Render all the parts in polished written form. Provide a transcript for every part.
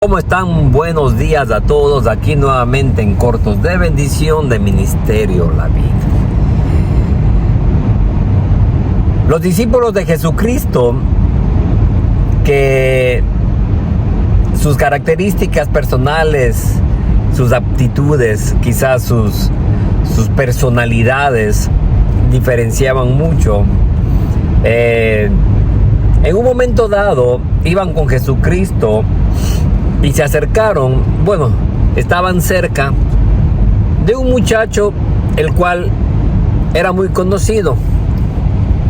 ¿Cómo están? Buenos días a todos, aquí nuevamente en Cortos de Bendición de Ministerio La Vida. Los discípulos de Jesucristo, que sus características personales, sus aptitudes, quizás sus personalidades diferenciaban mucho. En un momento dado iban con Jesucristo y se acercaron, estaban cerca de un muchacho el cual era muy conocido,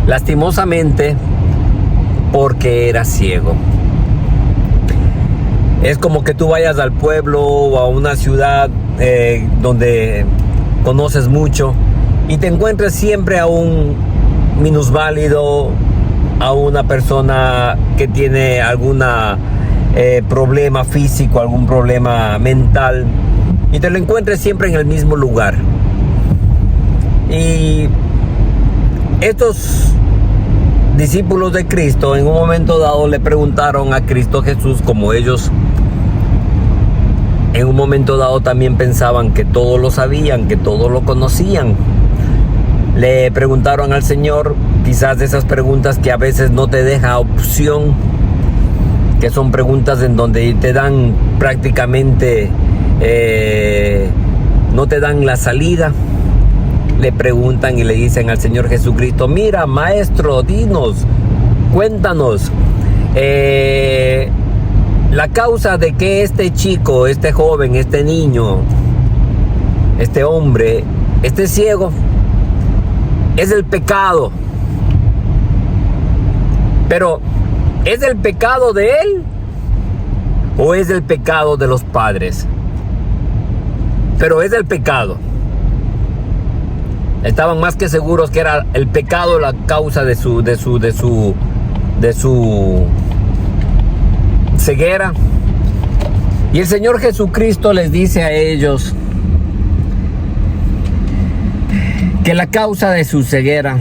lastimosamente porque era ciego. Es como que tú vayas al pueblo o a una ciudad donde conoces mucho y te encuentres siempre a un minusválido, a una persona que tiene alguna problema físico, algún problema mental, y te lo encuentres siempre en el mismo lugar. Y estos discípulos de Cristo en un momento dado le preguntaron a Cristo Jesús, como ellos en un momento dado también pensaban que todos lo sabían, que todos lo conocían. Le preguntaron al Señor quizás de esas preguntas que a veces no te deja opción, que son preguntas en donde te dan prácticamente, no te dan la salida. Le preguntan y le dicen al Señor Jesucristo: mira, maestro, dinos, cuéntanos la causa de que este chico, este joven, este niño, este hombre, esté ciego. Es el pecado. Pero ¿es el pecado de él o es el pecado de los padres? Pero es el pecado. Estaban más que seguros que era el pecado la causa de su ceguera. Y el Señor Jesucristo les dice a ellos que la causa de su ceguera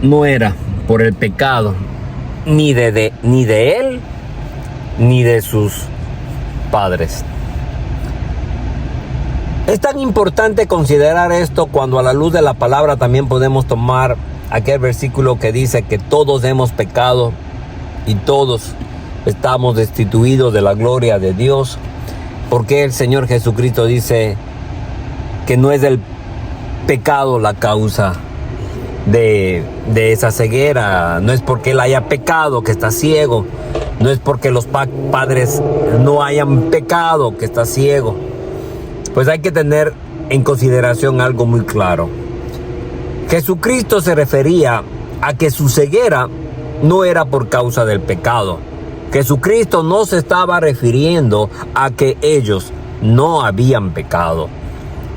no era por el pecado ni de él ni de sus padres. Es tan importante considerar esto cuando a la luz de la palabra también podemos tomar aquel versículo que dice que todos hemos pecado y todos estamos destituidos de la gloria de Dios, porque el Señor Jesucristo dice que no es el pecado la causa de esa ceguera. No es porque él haya pecado que está ciego, no es porque los padres no hayan pecado que está ciego. Pues hay que tener en consideración algo muy claro. Jesucristo se refería a que su ceguera no era por causa del pecado. Jesucristo no se estaba refiriendo a que ellos no habían pecado.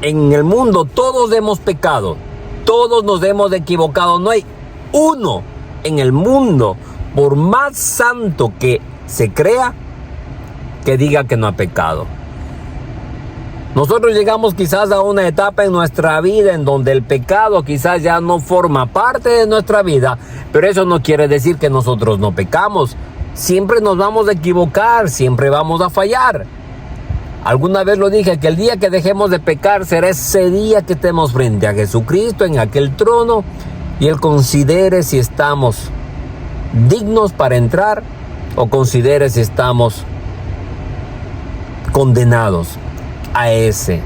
En el mundo todos hemos pecado, todos nos hemos equivocado. No hay uno en el mundo, por más santo que se crea, que diga que no ha pecado. Nosotros llegamos quizás a una etapa en nuestra vida en donde el pecado quizás ya no forma parte de nuestra vida, pero eso no quiere decir que nosotros no pecamos. Siempre nos vamos a equivocar, siempre vamos a fallar. Alguna vez lo dije, que el día que dejemos de pecar será ese día que estemos frente a Jesucristo en aquel trono y Él considere si estamos dignos para entrar o considere si estamos condenados a esa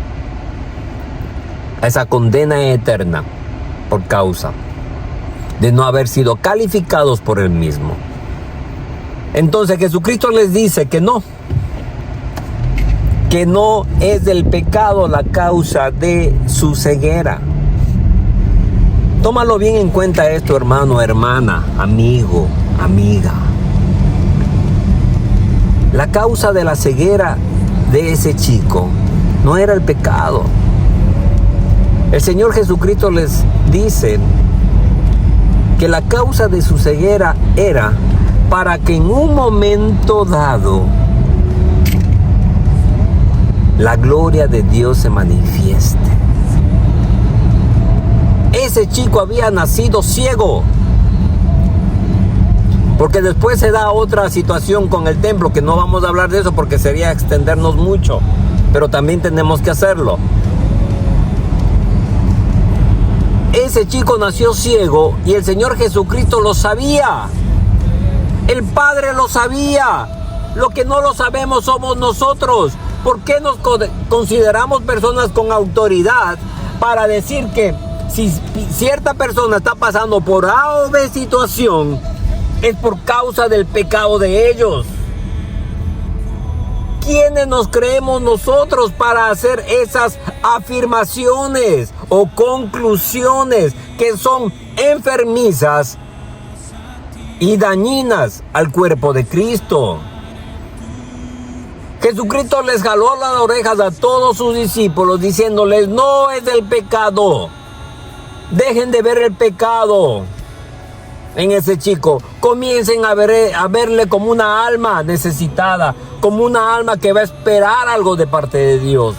condena eterna por causa de no haber sido calificados por Él mismo. Entonces Jesucristo les dice que no es del pecado la causa de su ceguera. Tómalo bien en cuenta esto, hermano, hermana, amigo, amiga. La causa de la ceguera de ese chico no era el pecado. El Señor Jesucristo les dice que la causa de su ceguera era para que en un momento dado la gloria de Dios se manifieste. Ese chico había nacido ciego. Porque después se da otra situación con el templo, que no vamos a hablar de eso porque sería extendernos mucho, pero también tenemos que hacerlo. Ese chico nació ciego y el Señor Jesucristo lo sabía. El Padre lo sabía. Lo que no lo sabemos somos nosotros. ¿Por qué nos consideramos personas con autoridad para decir que si cierta persona está pasando por A o B situación, es por causa del pecado de ellos? ¿Quiénes nos creemos nosotros para hacer esas afirmaciones o conclusiones que son enfermizas y dañinas al cuerpo de Cristo? Jesucristo les jaló las orejas a todos sus discípulos diciéndoles: no es el pecado. Dejen de ver el pecado en ese chico. Comiencen a verle como una alma necesitada, como una alma que va a esperar algo de parte de Dios.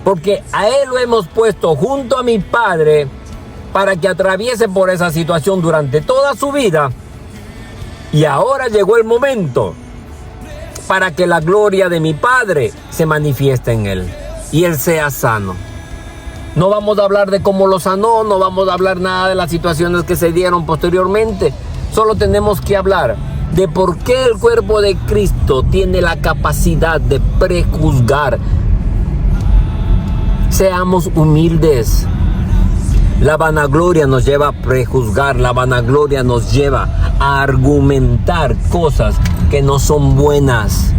Porque a Él lo hemos puesto junto a mi Padre para que atraviese por esa situación durante toda su vida. Y ahora llegó el momento para que la gloria de mi Padre se manifieste en Él y Él sea sano. No vamos a hablar de cómo lo sanó, no vamos a hablar nada de las situaciones que se dieron posteriormente. Solo tenemos que hablar de por qué el cuerpo de Cristo tiene la capacidad de prejuzgar. Seamos humildes. La vanagloria nos lleva a prejuzgar, la vanagloria nos lleva a argumentar cosas que no son buenas.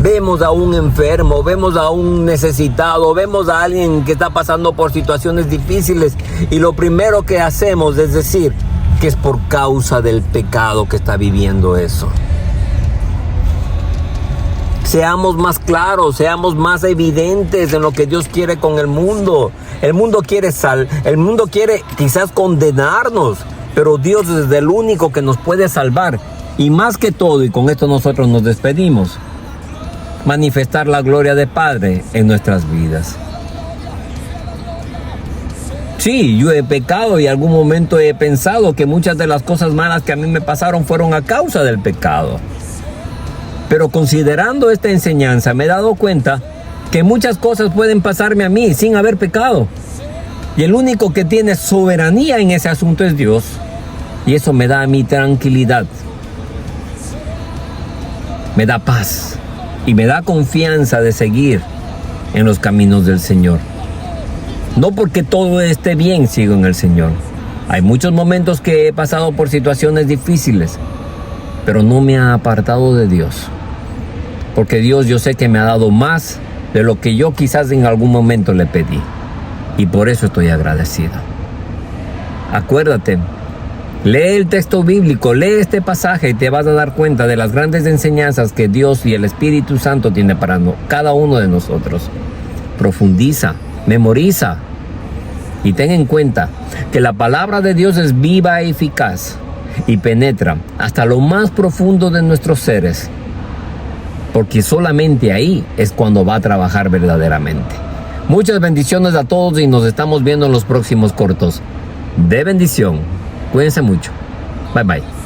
Vemos a un enfermo, vemos a un necesitado, vemos a alguien que está pasando por situaciones difíciles y lo primero que hacemos es decir que es por causa del pecado que está viviendo eso. Seamos más claros, seamos más evidentes en lo que Dios quiere con el mundo. El mundo quiere el mundo quiere quizás condenarnos, pero Dios es el único que nos puede salvar. Y más que todo, y con esto nosotros nos despedimos, manifestar la gloria del Padre en nuestras vidas. Sí, yo he pecado y en algún momento he pensado que muchas de las cosas malas que a mí me pasaron fueron a causa del pecado. Pero considerando esta enseñanza me he dado cuenta que muchas cosas pueden pasarme a mí sin haber pecado. Y el único que tiene soberanía en ese asunto es Dios. Y eso me da a mí tranquilidad. Me da paz. Y me da confianza de seguir en los caminos del Señor. No porque todo esté bien sigo en el Señor. Hay muchos momentos que he pasado por situaciones difíciles, pero no me ha apartado de Dios. Porque Dios, yo sé que me ha dado más de lo que yo quizás en algún momento le pedí. Y por eso estoy agradecido. Acuérdate, lee el texto bíblico, lee este pasaje y te vas a dar cuenta de las grandes enseñanzas que Dios y el Espíritu Santo tiene para cada uno de nosotros. Profundiza, memoriza y ten en cuenta que la palabra de Dios es viva e eficaz y penetra hasta lo más profundo de nuestros seres. Porque solamente ahí es cuando va a trabajar verdaderamente. Muchas bendiciones a todos y nos estamos viendo en los próximos cortos. De bendición. Cuídense mucho. Bye bye.